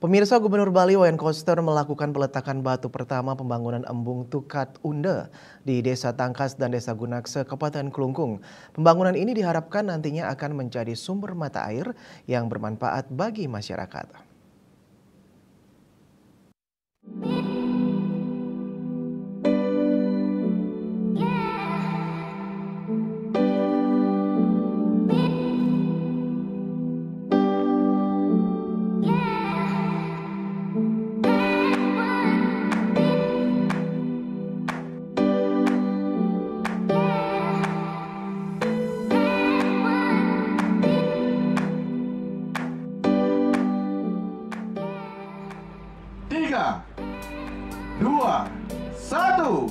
Pemirsa, Gubernur Bali Wayan Koster melakukan peletakan batu pertama pembangunan embung Tukat Unde di Desa Tangkas dan Desa Gunakse, Kabupaten Klungkung. Pembangunan ini diharapkan nantinya akan menjadi sumber mata air yang bermanfaat bagi masyarakat. Tiga, dua, satu.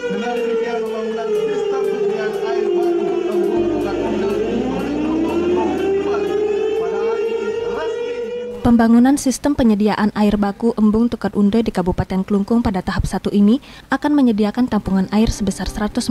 Dengan demikian pembangunan sistem penyediaan air baku embung Tukat Unde di Bali pada hari ini resmi. Pembangunan sistem penyediaan air baku embung Tukat Unde di Kabupaten Klungkung pada tahap 1 ini akan menyediakan tampungan air sebesar 143.000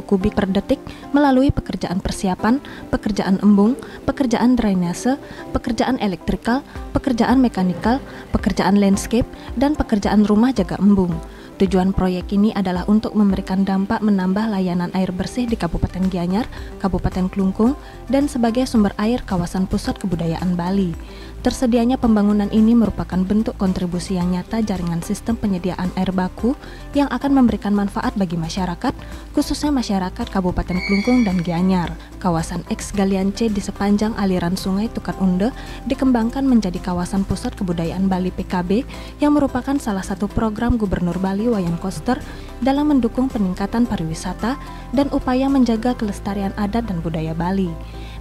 kubik per detik melalui pekerjaan persiapan, pekerjaan embung, pekerjaan drainase, pekerjaan elektrikal, pekerjaan mekanikal, pekerjaan landscape, dan pekerjaan rumah jaga embung. Tujuan proyek ini adalah untuk memberikan dampak menambah layanan air bersih di Kabupaten Gianyar, Kabupaten Klungkung, dan sebagai sumber air kawasan pusat kebudayaan Bali. Tersedianya pembangunan ini merupakan bentuk kontribusi yang nyata jaringan sistem penyediaan air baku yang akan memberikan manfaat bagi masyarakat, khususnya masyarakat Kabupaten Klungkung dan Gianyar. Kawasan X Galian C di sepanjang aliran sungai Tukat Unde dikembangkan menjadi kawasan pusat kebudayaan Bali PKB yang merupakan salah satu program Gubernur Bali Wayan Koster dalam mendukung peningkatan pariwisata dan upaya menjaga kelestarian adat dan budaya Bali.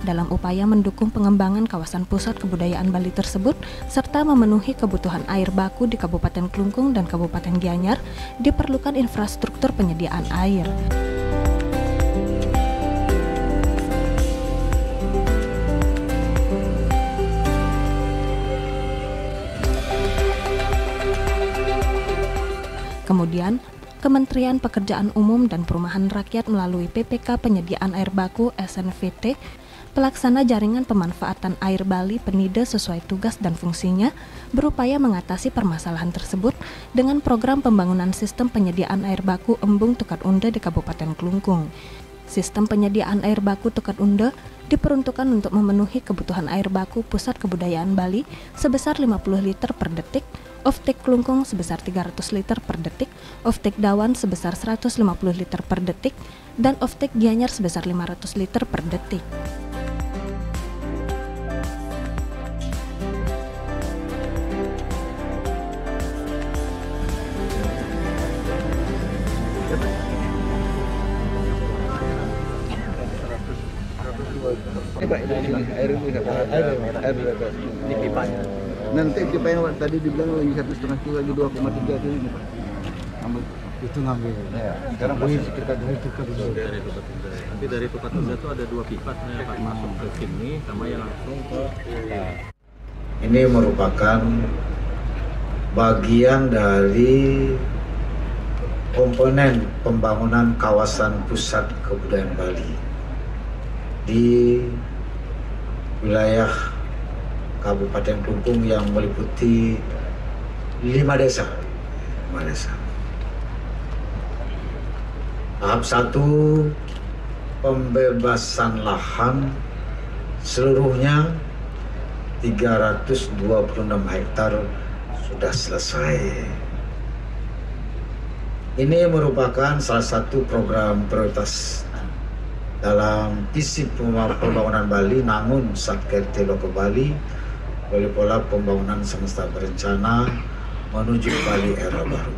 Dalam upaya mendukung pengembangan kawasan pusat kebudayaan Bali tersebut, serta memenuhi kebutuhan air baku di Kabupaten Klungkung dan Kabupaten Gianyar, diperlukan infrastruktur penyediaan air. Kemudian, Kementerian Pekerjaan Umum dan Perumahan Rakyat melalui PPK Penyediaan Air Baku SNVT, pelaksana jaringan pemanfaatan air Bali Penida sesuai tugas dan fungsinya, berupaya mengatasi permasalahan tersebut dengan program pembangunan sistem penyediaan air baku embung Tukat Unde di Kabupaten Klungkung. Sistem penyediaan air baku Tukat Unde diperuntukkan untuk memenuhi kebutuhan air baku pusat kebudayaan Bali sebesar 50 liter per detik, offtake Klungkung sebesar 300 liter per detik, offtake Dawan sebesar 150 liter per detik, dan offtake Gianyar sebesar 500 liter per detik. Air di pipanya. Nanti pipa yang tadi dibilang lagi 1,5 kilo, lagi 2,3 kilo ini, Pak. Itu ngambil. Ya, sekarang posisi kita dulu. Nanti dari Tukat Unde itu ada 2 pipa yang akan masuk ke sini sama yang langsung ke. Ini merupakan bagian dari komponen pembangunan kawasan pusat kebudayaan Bali di wilayah Kabupaten Klungkung yang meliputi 5 desa. Tahap 1, pembebasan lahan seluruhnya 326 hektar sudah selesai. Ini merupakan salah satu program prioritas dalam visi pembangunan Bali, namun Satker Teloko Bali oleh pola pembangunan semesta berencana menuju Bali era baru,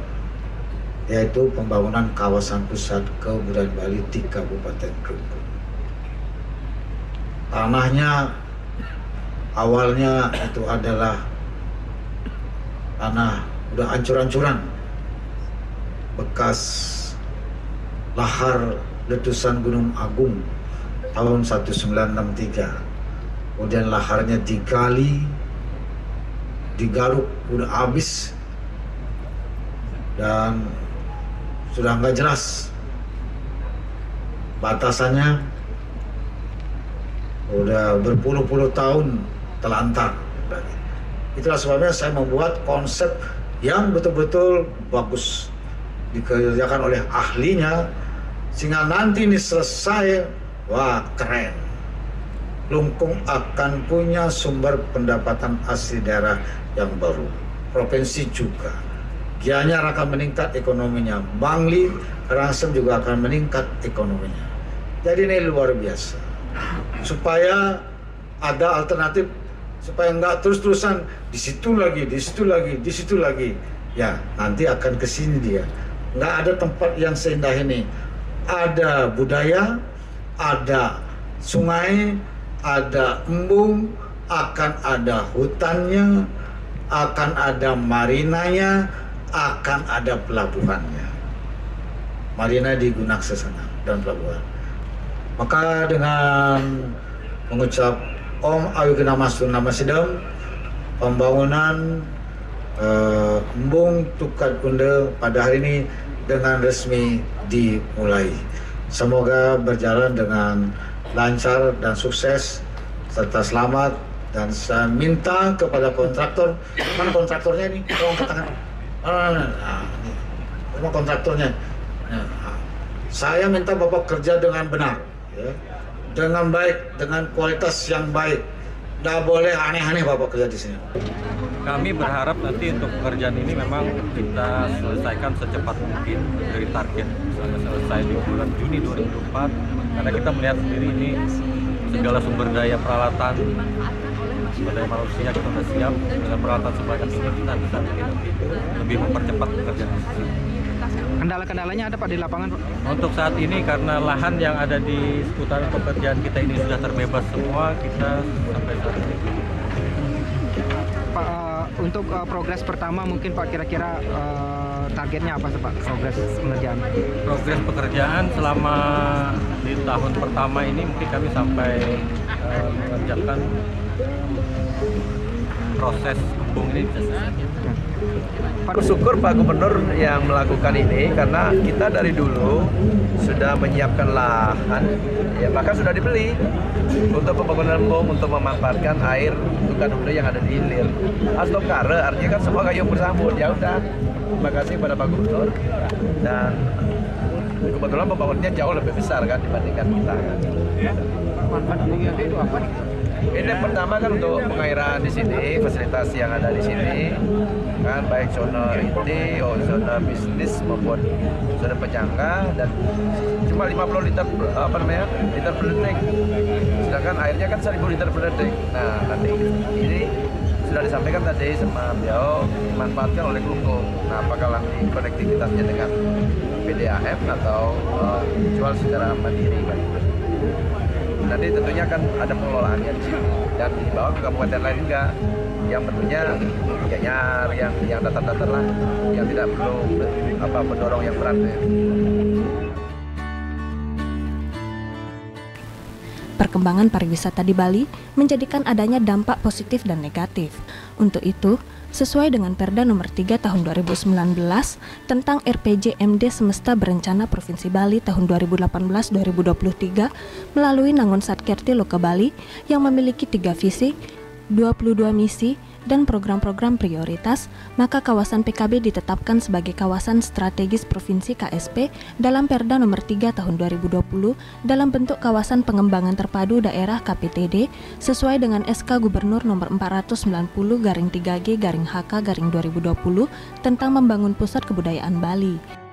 yaitu pembangunan kawasan pusat kebudayaan Bali di Kabupaten Klungkung. Tanahnya awalnya itu adalah tanah udah hancur-hancuran, bekas lahar letusan Gunung Agung tahun 1963. Kemudian laharnya digali, digaruk, udah habis dan sudah nggak jelas batasannya udah berpuluh-puluh tahun telantar. Itulah sebabnya saya membuat konsep yang betul-betul bagus dikerjakan oleh ahlinya, sehingga nanti ini selesai, wah keren. Klungkung akan punya sumber pendapatan asli daerah yang baru. Provinsi juga. Gianyar akan meningkat ekonominya. Bangli, Karangasem juga akan meningkat ekonominya. Jadi ini luar biasa. Supaya ada alternatif, supaya nggak terus-terusan di situ lagi, di situ lagi, di situ lagi. Ya, nanti akan ke sini dia. Nggak ada tempat yang seindah ini. Ada budaya, ada sungai, ada embung, akan ada hutannya, akan ada marinanya, akan ada pelabuhannya. Marina di Gunaksa sana dan pelabuhan. Maka dengan mengucap Om Awigena Mastu Nama Sidam, pembangunan Embung Tukat Unda pada hari ini dengan resmi dimulai. Semoga berjalan dengan lancar dan sukses serta selamat, dan saya minta kepada kontraktor, mana kontraktornya ini? Tolong katakan. Rumah kontraktornya. Saya minta Bapak kerja dengan benar, ya, dengan baik, dengan kualitas yang baik. Tidak boleh aneh-aneh Bapak kerja di sini. Kami berharap nanti untuk pekerjaan ini memang kita selesaikan secepat mungkin dari target, misalnya selesai di bulan Juni 2024, karena kita melihat sendiri ini segala sumber daya peralatan, sumber daya manusia kita sudah siap. Dengan peralatan sebanyak ini kita bisa lebih mempercepat pekerjaan ini. Kendala-kendalanya ada Pak di lapangan, Pak? Untuk saat ini karena lahan yang ada di seputaran pekerjaan kita ini sudah terbebas semua, kita sampai saat ini. Pak, untuk progres pertama mungkin Pak kira-kira targetnya apa sih Pak, progres pengerjaan? Progres pekerjaan selama di tahun pertama ini mungkin kami sampai mengerjakan proses embung ini bisa selesai. Bersyukur Pak Gubernur yang melakukan ini, karena kita dari dulu sudah menyiapkan lahan, ya bahkan sudah dibeli untuk pembangunan embung, untuk memanfaatkan air Tukat Unda yang ada di hilir. Astokare artinya kan semua kayu bersambut. Ya udah, terima kasih kepada Pak Gubernur, dan kebetulan pembangunannya jauh lebih besar kan dibandingkan kita kan. Manfaat itu apa? Ini pertama kan untuk pengairan di sini, fasilitas yang ada di sini kan, baik zona inti, zona bisnis maupun zona penyangga, dan cuma 50 liter liter per detik, sedangkan airnya kan 1000 liter per detik. Nah nanti ini sudah disampaikan tadi sama beliau dimanfaatkan oleh Klungkung. Nah apakah nanti konektivitasnya dengan PDAM atau jual secara mandiri kan? Nanti tentunya kan ada pengelolaannya di sini dan dibawa ke kabupaten lain juga, yang tentunya Gianyar, yang datar-datar lah, yang tidak perlu mendorong yang berat. Perkembangan pariwisata di Bali menjadikan adanya dampak positif dan negatif. Untuk itu, sesuai dengan Perda Nomor 3 Tahun 2019 tentang RPJMD Semesta Berencana Provinsi Bali tahun 2018-2023 melalui Nangon Satkerti Loka Bali yang memiliki 3 visi, 22 misi, dan program-program prioritas, maka kawasan PKB ditetapkan sebagai kawasan strategis provinsi KSP dalam Perda Nomor 3 Tahun 2020 dalam bentuk kawasan pengembangan terpadu daerah KPTD sesuai dengan SK Gubernur Nomor 490/3G/HK/2020 tentang membangun pusat kebudayaan Bali.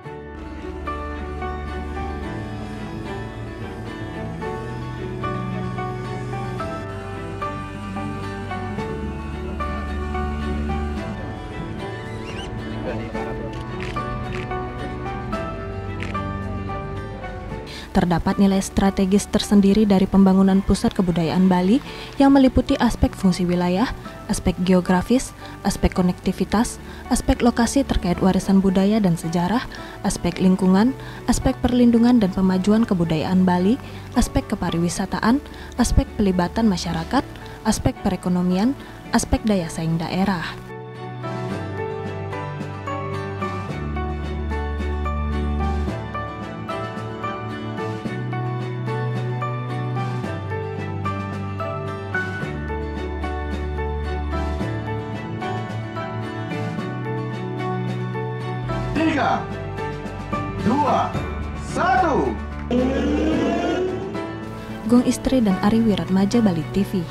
Terdapat nilai strategis tersendiri dari pembangunan pusat kebudayaan Bali yang meliputi aspek fungsi wilayah, aspek geografis, aspek konektivitas, aspek lokasi terkait warisan budaya dan sejarah, aspek lingkungan, aspek perlindungan dan pemajuan kebudayaan Bali, aspek kepariwisataan, aspek pelibatan masyarakat, aspek perekonomian, aspek daya saing daerah. 3, 2, 1. Gong Istri dan Ari Wiratmaja, Bali TV.